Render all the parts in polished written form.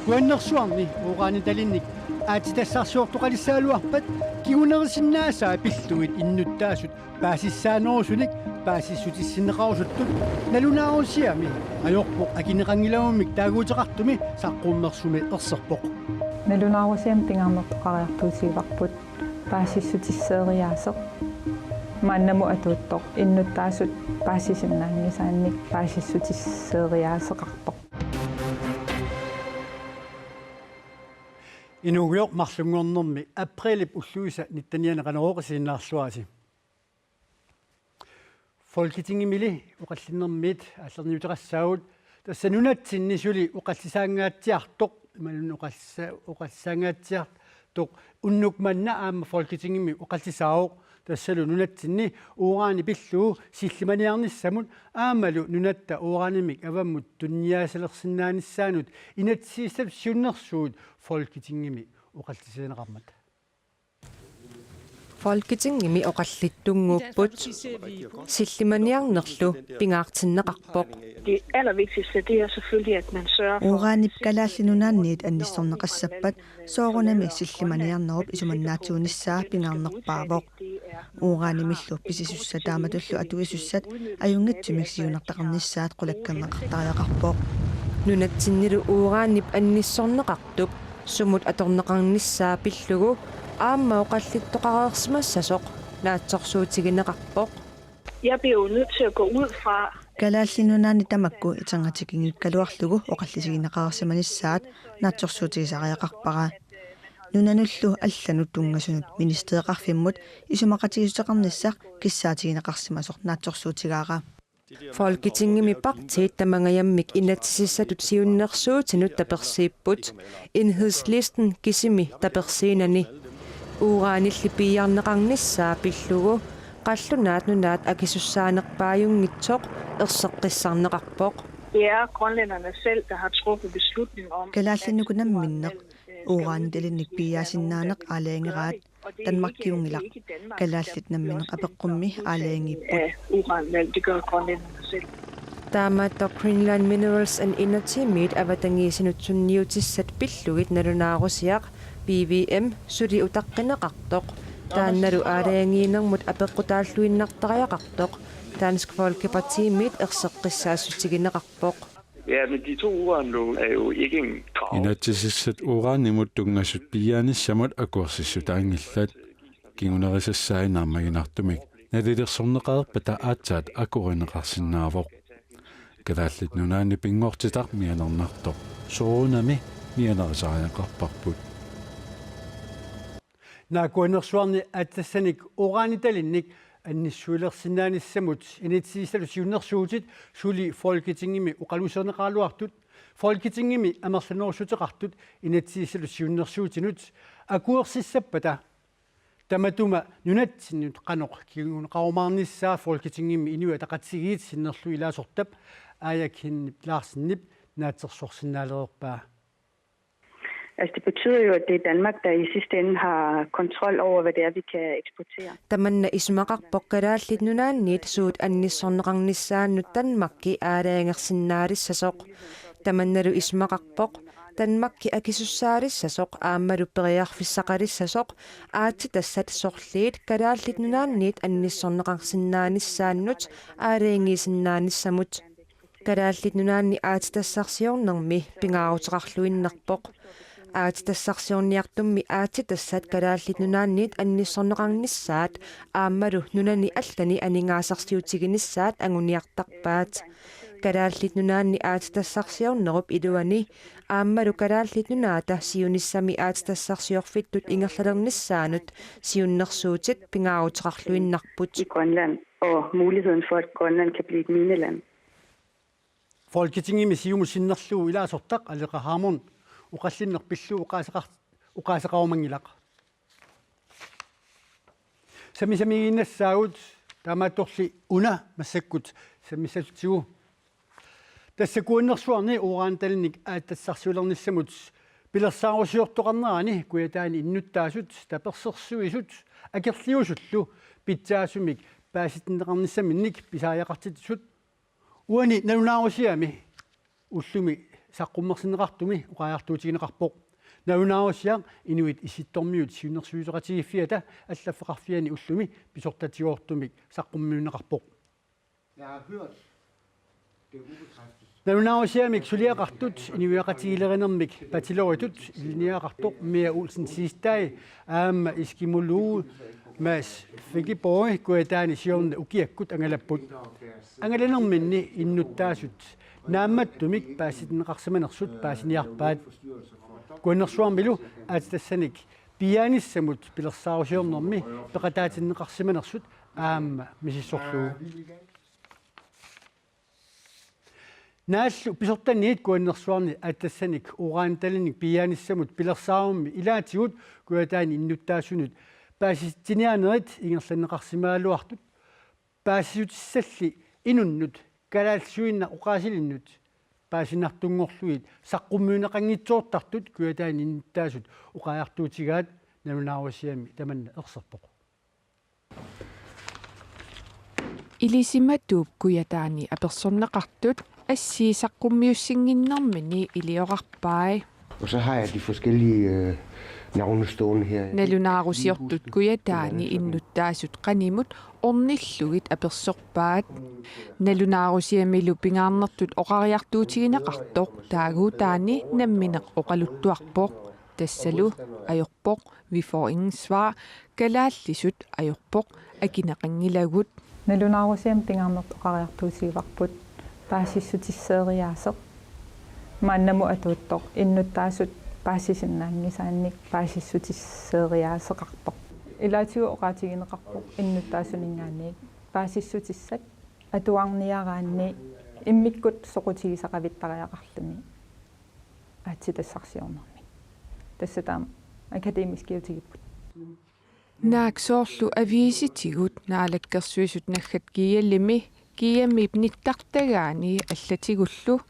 Kuannersuarni uqaani talinnik aatitassarsuortoqalisaaluarpat kigunerisinnaasaa pilluit innuttaasut paasissaanorsunik paasissutissineqarusuttut nalunaarusiami ajorpoq akineqangilagummik taaguuteqartumi saqqummersumi erserpoq nalunaarusiam pingaarnertoqariartuusiivarput paasissutisseeriaaseq maannamu atuuttoq innuttaasut paasisinnaangisaannik paasissutisseeriaaseqarpoq Inugior marlungornermi aprilip ulluisa nittanianeqanerooqisiinnaarluasi Folketingimili uqallinermiit аллерниутеқассаагут тассанунатсиннисули уқаллисаангаатсиартоқ ималун уқаллисаангаатсиартоқ уннукманна аама Folketingimi уқаллисаавоқ тассалу нунатсинни уораани пиллуу силлиманиарниссамут аамалу нунатта уораанимик аваммут тунниаасалерсиннааниссаанут инатсииссап сиуннерсуут Folketingimi уқаллисаанеқармат Folketingimi oqallittunguupput sillimaniarnerlu pingaartinneqarpoq. Det allervigtigste det er selvfølgelig at man sørger for Uranip kalaallinunaanniit annissorneqassappat soorunami sillimaniarnerup isumannaatuunissaa pingaarnerpaavoq. Uranimillu pisisussa taamatullu atuisussat ajungatsimik siunartaqarnissaat qulakkanneqartariaqarpoq. Nunatsinnilu uranip annissorneqartup sumut atorneqarnissaa pillugu aamma oqallittoqareersimassasoq naatsorsuutigineqarpoq. Jeg bliver jo nødt til at gå ud fra kalaallinunaanni tamakku itangatikinngikkaluarlugu oqallisigineqareersimanissaat naatsorsuutigisariaqarpara nunanullu allanut tungasunut ministeriqarfimmut isumaqatigisutaqarnissaq kissaatigineqarsimasoq naatsorsuutigaara Folketingimi partiet tamangayammik inatsissatut siunnersuutinut tapersiipput enhedslisten kisimi tapersiinani uuraanilli piiarneqarnissaa pillugu qallunaat nunaat akisussaanerpaajungitsoq erseqqissarneqarpoq. det er grønlænderne selv der har truffet beslutning om kalaallinukunamminneq uuraanitalinnik piiaasinaaneq aalaangeraat Danmarkiungilaq kalaallit nammineq apeqqummi aalaangiipput uranvalg. Det gør grønlænderne selv. Taamaattoq Greenland Minerals and Energy Meet avatangiisinutsunniutissat pillugit nalunaarusiaq BVM suli utaqqinneqartoq taannalu aalaangiinermut apeqqutaalluinnartariaqartoq Dansk Folkeparti Meet erseqqissaassutigineqarpoq. Ja, men de to uranlove er jo ikke en krav. Inatsisissat uraanimut tungassut piaanissamut akuarsissutaangillat kingunerisassainaarmaginartumik nalilirsorneqaerpata aatsaat akurineqarsinnaavoq kadaallit nunaanni pingortitaq mianernertoq soorunami mianerisariaqarparput naakuanersuarni aattassanik uraanitalinnik анниссуилерсинааниссамут инитсииссалу сиуннерсууtit сули Folketingimi уqaluserneqaaluartut Folketingimi амерланерусутеqartut инатсииссалу сиуннерсуутинут акуерсиссаппата таматума нунатсиннут qanoq кигунеqarumаарнissaa Folketingimi инуа тaqatsigiit синнерлу илаасортап аякиннип лаарсиннип наатсерсорсинаалерерпаа. Altså det betyder jo, at det er Danmark, der i sidste ende har kontrol over, hvad det er, vi kan eksportere. Tamanna ismaqarpoqqalaallit nunaanniit suut annissorneqarnissaannut Danmarkki aalaangersinnaarissasoq tamannalu ismaqarpoq Danmarkki akisussaarissasoq aammalu periarfissaqalissasoq aatsi tassat sorliit kalaallit nunaanniit annissorneqarsinnaanissaannut aalaangiisinnaannissamut kalaallit nunaanni aatsi tassarsiornermi pingaaruteqarluinnerpoq aatitassarsiorniartummi aatitassat kalaallit nunaanniit annissorneqarnissaat aammalu nunani allani aningaasarsiutiginissaat anguniartarpaat kalaallit nunaanni aatitassarsiornerup iluani aammalu kalaallit nunaata siunissami aatitassarsiorfittut ingerlalernissaanut siunnersuutit pingaaruteqarluinnarput I Grønland og muligheden for, at Grønland kan blive et mineland. Folketingimi siumusinnerluu ilaasortaq aleqahaamorn uqallinnerpilluu uqaasaqarumangilaq samisamigiinnassaagut taamaattorli una massakkut samissaltigu tassakuunnersuarni uraantalinnik aattassarsiulernissamut pilersaarusiortoqarneraani kuyataani innuttaasut tapersersuisut akerliusullu pitsaasumik paasitneqarnissaminnik pisaajaqartitisut uani nalunaarusiami ullumi саққуммерсинеқартуми уқаяртуутигинеқарпоқ наунаарусиа инуит иситтормиут сиуннерсуисоқатигиффиата аллаффеқарфиани уллуми писортатигоортумик саққуммиунеқарпоқ наунаарусиамик сулиақартут инуиақатигилеринермик патилоритут илниақартоқ миа улсен систай аама искимулуу мас фигипой куэтаани сиорна укиаккут ангалаппут ангаланерминни иннуттаасут наамматтумик пааситнеқарсаманерсут паасиниарпаат куаннерсуармилу аатассаник пианиссамут пилерсаарусиорнэрми пеқатаатиннеқарсиманерсут аама мисиссорлуу нааллу писортаниит куаннерсуарни аатассаник ураанталиник пианиссамут пилерсаарумми илаатигут куатаани иннуттаасунут пааситтинианерит ингерланнеқарсимаалуартут паасиутиссалли инуннут калаалсуинна уқаасилиннут паасинартунгорлуит саққуммиунеқангитсуортартут куатаани иннуттаасут уқаяртуутигаат нанунаарусиами таманна ерсерпоқ илисиматууп куятаани аперсорнеқартут ассиисаққуммиуссингиннэрмини илиорарпай Og så har jeg de forskellige navne stående her. Налунаарусиортут куятаани иннуттаасут qanimut орниллугит аперсорпаат налунаарусиамилу пингаарнертут оқариартуутигинеқартоқ таагуутаани намминеқ оқалуттуарпоқ тассалу ajorpoq vi får ingen svar kalaallisut ajorpoq акинеқангилагут налунаарусиам пингаарнерт оқариартуутигиварпут паасиссутиссеериаасеқ мааннаму атуuттоқ иннуттаасут паасисиннаангисаанник паасиссутиссеериаасеқарпоқ илаатигу оқаатигинеқарпоқ иннуттаасунингаанник паасиссутиссат атуарниараанни иммиккут соқутигисақавиттариақарлуми аатситассарсиорнэрми тассатаам академискиутигиппут нааксоорлу авииситигут наалаккерсуисут наггат киаллими киаммип ниттартагаани аллатигуллу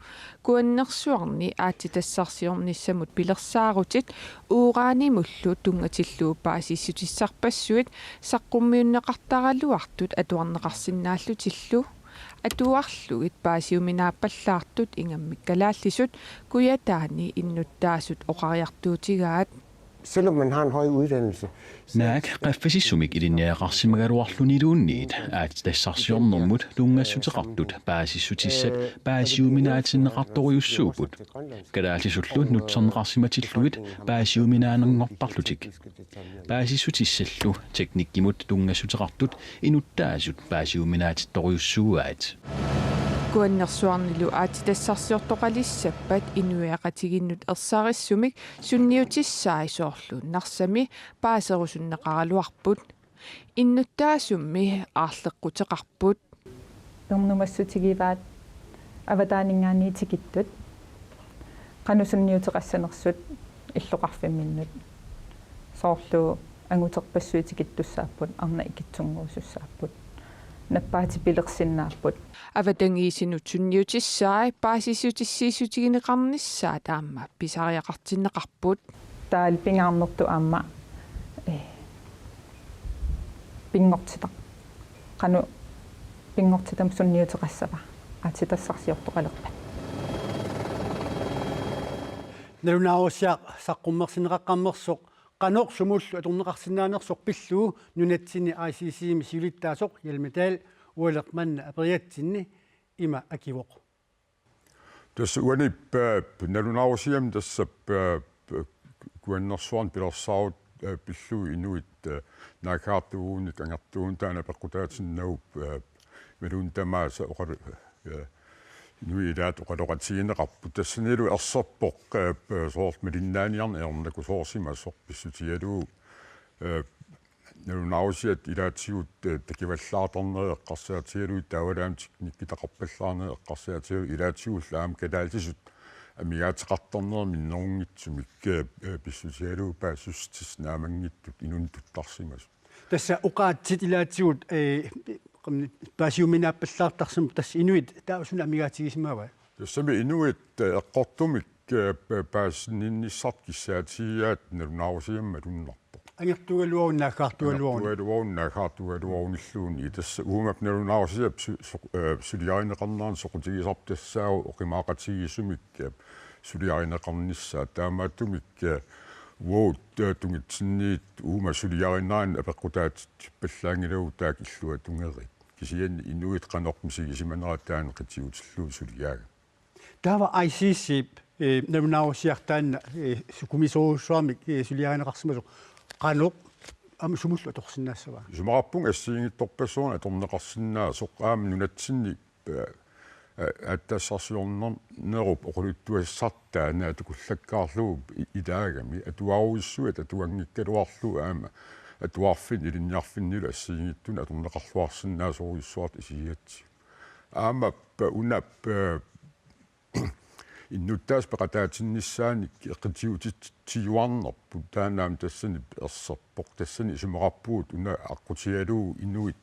куаннерсуарни аатитассарсиорниссамут пилерсаарутит уураанимуллу тунгатиллуу паасиссутиссарпассуит саққуммиуннеқартаралуартут атуарнеқарсинааллутиллу атуарлугит паасиуминааппаллаартут ингаммик калааллисут куятаани иннуттаасут оқариартуутигаат Selvom man har en høj uddannelse. Naak qaffasissumik ilinniaqarsimagaruarluniluunniit aatitassarsiornermut lungassutiqartut paasissutissat paasiuminaatinnеqartoriussuuput kalaallisullu nutserneqarsimatilluit paasiuminaanerngorparlutik paasissutисsallu teknikkimut lungassutiqartut inuttaasut paasiuminaatittoriussuuaat куаннерсуарнилу аатитассарсиортоқалиссаппат инуиақатигиннут ерсаарissumik сунниутиссаисоорлу нарсами паасерусуннеқаралуарпут иннуттаасумми аарлеққутеқарпут ернумассутигиваат аватаанингаанниитикиттут қанусунниутеқассанерсут иллоқарфимминнут соорлу ангутерпассуутикиттуссааппут арна икитсунгуусуссааппут наппаати пилерсиннааппут аватангиисинут сунниутиссаи паасиссутиссиисутигинеқарниссаа таама писариақартиннеқарпут таал пингаарнерту аама пингортита кану пингортитам сунниутеқассава аатитассарсиортоқалерпат налунаарусиа саққуммерсинеқаққармерсоқ qanoq sumullu aturneqarsinaanersoq pilluu nunatsinni ICC-mi siulittaasoq yalmataal ualermanna aperiatsinni ima akivoq tässä uanip nalunaarusiam tässä kuannersuarn pilersaarut pilluu inuit naakaartuunnit angertuun taana peqqutaatinnagup melun tamaasa oqar nuidaat oqaloqatigineqarput tassanilu erserpoq soort melinnaaniarni ernaku soorsimassoq pissutialuu nalunaarusiat ilaatigut takivallaartorneri eqqarsiatigaluit taavalaamtik nikkitaqarpallaarneri eqqarsiatigalu ilaatigullaam kalaaltisut amigaatiqartorneri minnerungitsumik pissutialuu paassustisnaamangittut inuntuttarsimasut tassa uqaatsit ilaatigut paasiuminaappallaartarsum tass inuit taasun amigaatigismaava tassami inuit eqqortumik paasninnissart kissaatigiaat nalunaarusiamma tunnarpo angertugaluorunnaakkaartugaluorunnaakkaartugaluorunilluuni tassa uumap nalunaarusiap suliarineqarnaan soqutigisarp tassaagu oqimaaqatigisumik suliarinaqarnissaa taamaattumik woot tungitsinniit uuma suliarinaan apeqqutaatit pallaangilagu taak illua tungerit kisian inuit qanormisigisimanarat taan qitiutillu suliaaga taava ICC narunaawsiartaanna sukumisoruussuarmik suliarinaqarsimasu qanoq am sumullu atorsinaassava sumaqarpung assiingittorpassuuna atorneqarsinnaa soqqaam nunatsinni аттассарсиорнернеруп оқулуттуассартаа наатукуллаккаарлугуп илаагами атуаруиссуат атуангиккалуарлу аама атуарфин илинниарфиннилу ассиингиттуна аторнеқарлуарсинаа соруиссуарт исигиатси аама унап иннуттаас пеқатаатиннissaаник эққитиутит тиуарнерпу таанаам тассани ерсерпоқ тассани исумақарпуут уна аққутигалуу инуит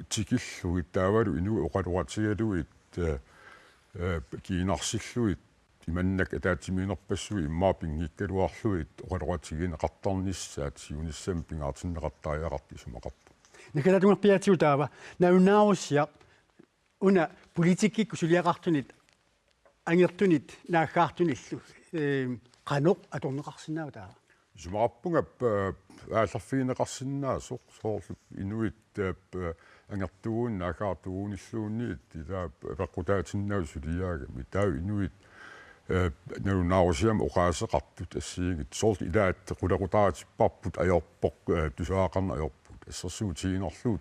тикиллуит таавалу инуи оқалуатигалуит киинарсиллуит иманнак атаатимиинерпассуи иммаа пингиккалуарлуит оқалуатигинеқартарниссаат сиуниссам пингаартиннеқартариақарпи исумақарпу накалатунгерпиатиу таава наунаавуссиа уна политиккикку сулиақартунит ангертунит нааггаартуниллу qanoq atorneqarsinnaava taava сумақарпунгап аалларфигинеқарсиннаа соорлуп инуит ангертугуун наакаартугууниллуунниит тилаа пеққутаатиннау сулиаагами таа инуит наунаавусиам оқаасеқартут ассиигит соорл илаат қулеқутаатиппарпут аёрпоқ тусаақарна аёрпут ассерсуутигинерлуу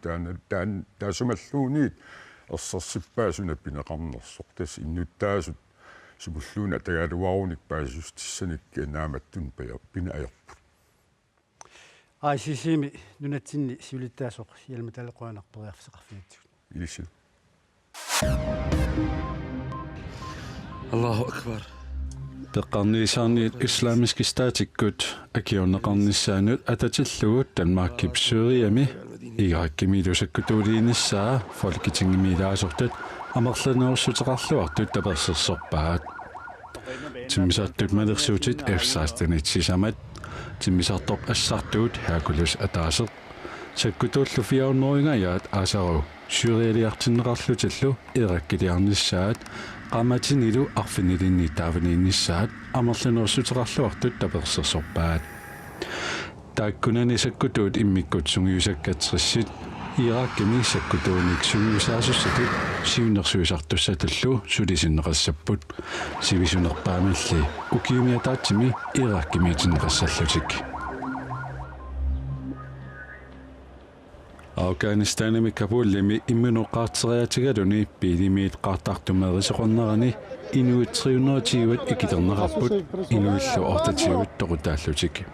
таан таасумаллуунниит ерсерсиппаасуна пинеқарнерсоқ тас иннуттаасут сумуллуна тагалуаруник паасустиссаник нааматтун пина аёрпут ICC-ми нунатсинни сиулиттаасоқ ялматалеқуанарпериарфисеқарфиатсут илисил Аллаху акбар теққарнисаарниит исламиски стаатиккут акиорнеқарниссаанут ататиллугут Данмаркип Сууриами игаккимилусаккутуулииниссаа фолкитингимилаасортат амерланерсутеқарлуартут таперсерсорпаат тиммисааттут малерсуутит F16-нитсисамат тиммисаартоқ ассартуут хаакулус атаасеқ саккутууллу фиауннорингаяат аасару сюриалиартиннеқарлутиллу ираккилиарниссаат qammatinnilu arfinnilinni taavaniinnissaat amерланерсутеқарлуартут таперсерсорпаат тааккунани саккутуут иммиккут сунгиусаккатсриссит ираккими саккутууник сунгиусаасуссатут сиуннерсуисартуссаталлу сулисиннеқассаппут сивисунерпаамалли укиумиатаатсими ираккимиитиннеқассаллутик Afghanistan Kabulimi immunoqaarteriatigaluni pilimiit qaartartumeerisoqornerani inuit 320 ikiternerarput inuillu ortatigut toqutaallutik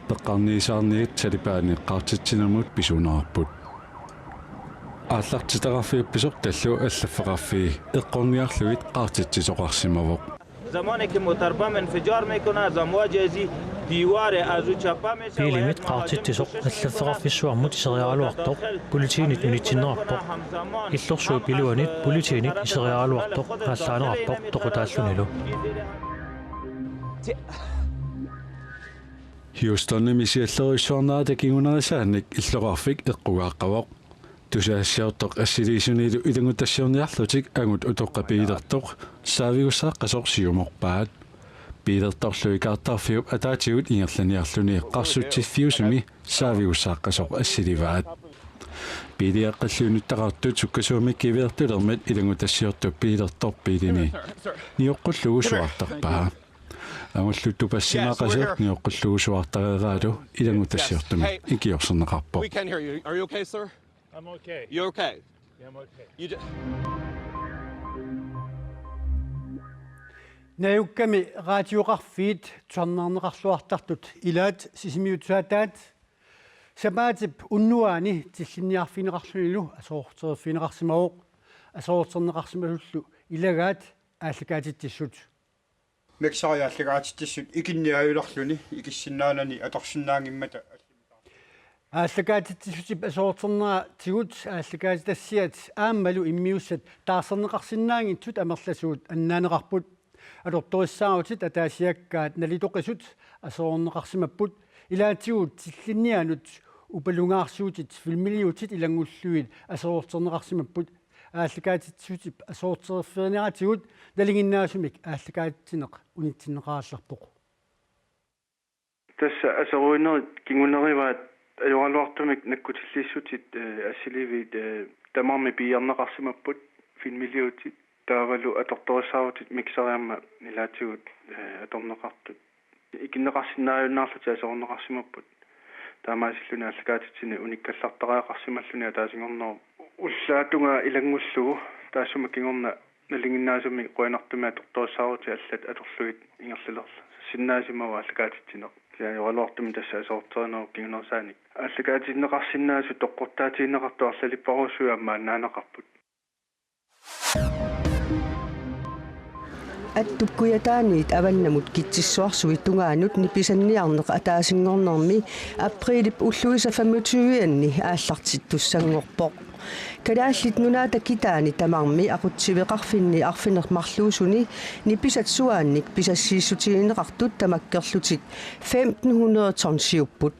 peqqarniisaarniit Talibaani qaartitsinamut pisunerarput ааллартитараффиупписоқ таллу аллаффеқарфи эққорниарлуит qaartitsitoqarsimavoq زمانی که متربم انفجار میکنه از امواج ازی دیوار از او چپا میشه پیلیمیت قاطیتیسوق аллаффеқарфиссуармут исериаалуартоқ политиинит унитсиннерарпоқ иллорсуу пилуанит политиинит исериаалуартоқ ааллаанерарпоқ тоқутааллунилу Houston misiallerisuarnaata kingunarисааник иллоqarfik eqqugaaqqavoq тусаассиортоқ ассилисунилу илангутассиорниарлутик агут утоққапиилертоқ саавигуссааққасоқ сиуморпаат пилерторлуи каартарфиуп атаатигут ингерланиарлуни эққарсутсиффиусуми саавигуссааққасоқ ассиливаат пилиаққаллуунуттақартут суккасуумик кивертулермат илангутассиортуп пилерторпилими ниоққуллугусуартарпаа агуллутту пассимаақасеқ ниоққуллугусуартарераалу илангутассиортуми икиорсернеқарпоқ I'm okay. You're okay? Yeah, I'm okay. You just... Nayukkami raatioqarfiit tuarnaarneqarluartartut ilaat sisimiutsaataat sabaatip unnuaani tillinniarfineqarlunilu asoorterfineqarsimaoq asoorterneqarsimalullu ilagaat ааллакаатиттиссут мексариааллагаатиттиссут икинниаюларлуни икиссиннаанани аторсиннаангиммата ааллакаатиттиссутип асоортернера тигут ааллакаатитассиат ааммалу иммиуссат таарсернеқарсиннаангитсут амерласуут аннаанеқарпут алорториссааутит атаасиаккаат налитоқисут асоорнеқарсимаппут илаатигут тиллиннианут упалунгаарсуутит филмилиутит илангуллуит асоортернеқарсимаппут аалликаатитсутип асоортерфернератигут налингиннаасумик аалликаатитсинеқ унитсиннеқаалларпоқ тасса асеруинерит кингунериваат алуалуартумик наккутиллиссутит ассиливит тамарми пиарнеқарсимаппут финмилиутит таавалу аторторисааутит миксариарма илаатигут аторнеқартут икиннеқарсинааюннаарлути асорнеқарсимаппут таамаасиллуни аалликаатитсини униккаллартараақарсималлуни таасингорноо уллаатунга илангуллугу таассума кингорна налингиннаасуми қуанартуми аторторисааути аллат аторлугит ингерлалерла синнаасимава аалликаатитсинеқ яалуартуми тасса асоортерноо кингунерсааник аалликаатиннеқарсинаасу тоққортаатииннеқарту арлалиппарусуи аммаанаанеқарпут аттуккуятааниит аваннамут китсиссуарсуи тунгаанут ниписанниарнеқ атаасингорнэрми априлип уллуиса 25-анни ааллартит туссангорпоқ калааллит нунаата китаани тамарми aqutsivеқарфинни арфинермарлуусуни ниписат суаанник писассииссутигинеқартут тамаккерлутик 1500 тонсиуппут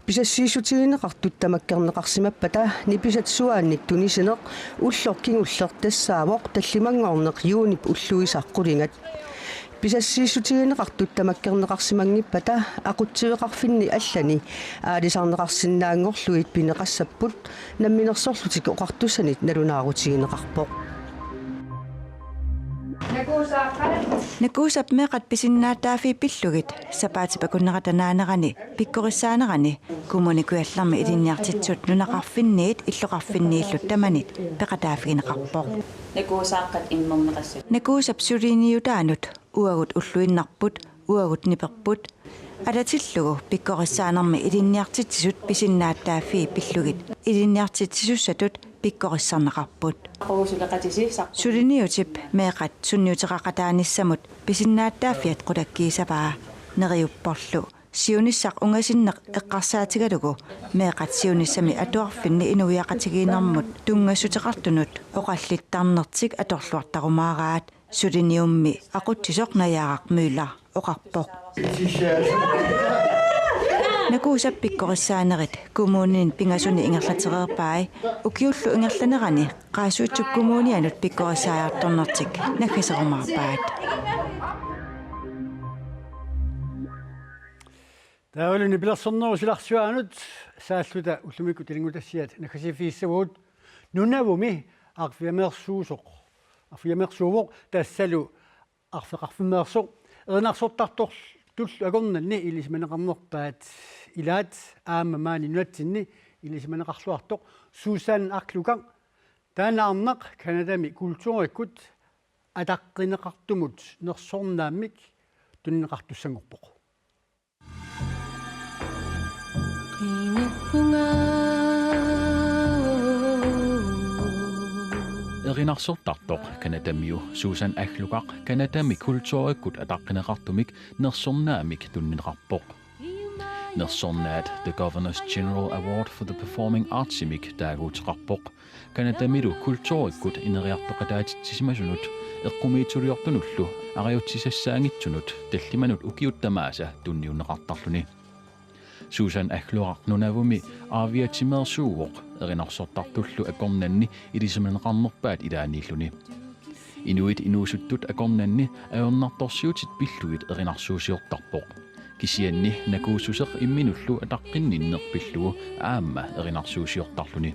писассииссутигинеқартут тамаккернеқарсимаппата ниписат суаанник тунисинеқ уллоркингуллертассаавоқ таллимангорнеқ юунип уллуисаққулингат писассииссутигинеқартут тамаккернеқарсимангиппата aqutsivеқарфинни аллани аалисарнеқарсинаангорлуит пинеқассаппут намминерсорлутик оқартуссанит налунаарутигинеқарпоқ Nakuusap meqat pisinnaataafi pillugit sapaatipakуннератанаанерани пиккорissaanerani кумуникуалларми илинниартитсут нунақарфинниит иллоқарфиннииллут таманит пеқатаафигинеқарпоқ накуусааққат иммернеқассат накуусап сулиниутаанут уагут уллуиннарпут уагут ниперпут алатиллугу пиккорissaanerми илинниартитсисут писиннааттаафи пиллugit илинниартитсисуссатут пиккориссарнеқарпут сулиниутип меқат сунниутеқақатааниссамут писиннааттааффиат қулаккиисапаа нериуппорлу сиуниссақ унгасиннеқ эққарсаатигалугу меқат сиуниссами атуарфинни инуиақатигиинэрмут тунгассутеқартунут оқаллиттарнертик аторлуартарумаараат сулиниумми ақутсисоқ наяарақ мüüла оқарпоқ накуусап пиккориссаанерит кумуунин пингасуни ингерлатерерпаи укиуллу ингерланерани qaasuutsuk kumuunianut pikkorissaajortornertik naggiserumаарpaat таавалуни пилерсэрнерусиларсуаанут сааллута уллумикку тилингутассиат наггасифииссавуут нунавуми арфиамеерсуусоқ арфиамеерсуувоқ тассалу арфеқарфиммеерсоқ эрнарсортартор тул агорнанни илисманеқарнерпаат илаат аама маани нуатсинни илисманеқарлуартоқ Susan Aklukang таанаарнақ канадами культууриккут атаққинеқартумут нерсорнааммик туннеқартуссангорпоқ Erinarsortartoq kanadamiu Susan Aklukaq kanadami kultuurikkut ataqqineqartumik nersornaamik tunnineqarpoq Nersornaat the Governor's General Award for the Performing Artsimik taaguuteqarpoq kanadamilu kultuurikkut ineriartoqataatitsisimasunut eqqumiitsuliortunullu ariutsisassaangitsunut tallimanut ukiuttamaasa tunniunneqartarluni Susan Aklukaq nunavumi aaviatimersuuvoq erinarsortartullu akornanni ilisemeneqarnerpaat ilaaniilluni Inuit inuusuttut akornanni ayornartorsiutit pilluit erinarsuusiortarpoq kisianni nakuususeq imminullu ataqqinninnerpillugu aamma erinarsuusiortarluni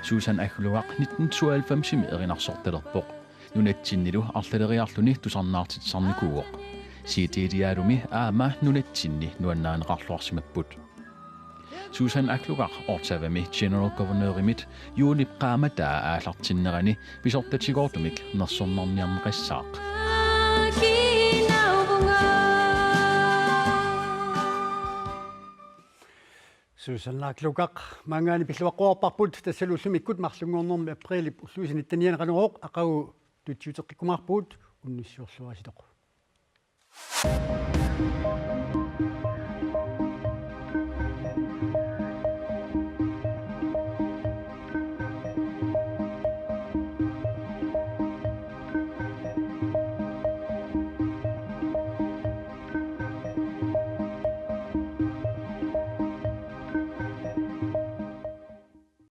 Susan Aklukaq 1992 erinarsortalerpoq nunatsinnilu arlaleriarluni tusarnaartitsarnikuuoq siitiiliaalumi aama nunatsinni nuannaaneqarluarsimapput Susan Aklukaq ortavami General Governorimit juulip qaamataa aallartinnerani pisortatigortumik nersornarniarneqassaaq Susan Aklukaq mangaani pilluaqquarparput tassaluullumikut marlunguornermi aprilip ulluisinittanianeqanuroq aqagu tutsiuteqqikumаарpuut unnissiorluasitoq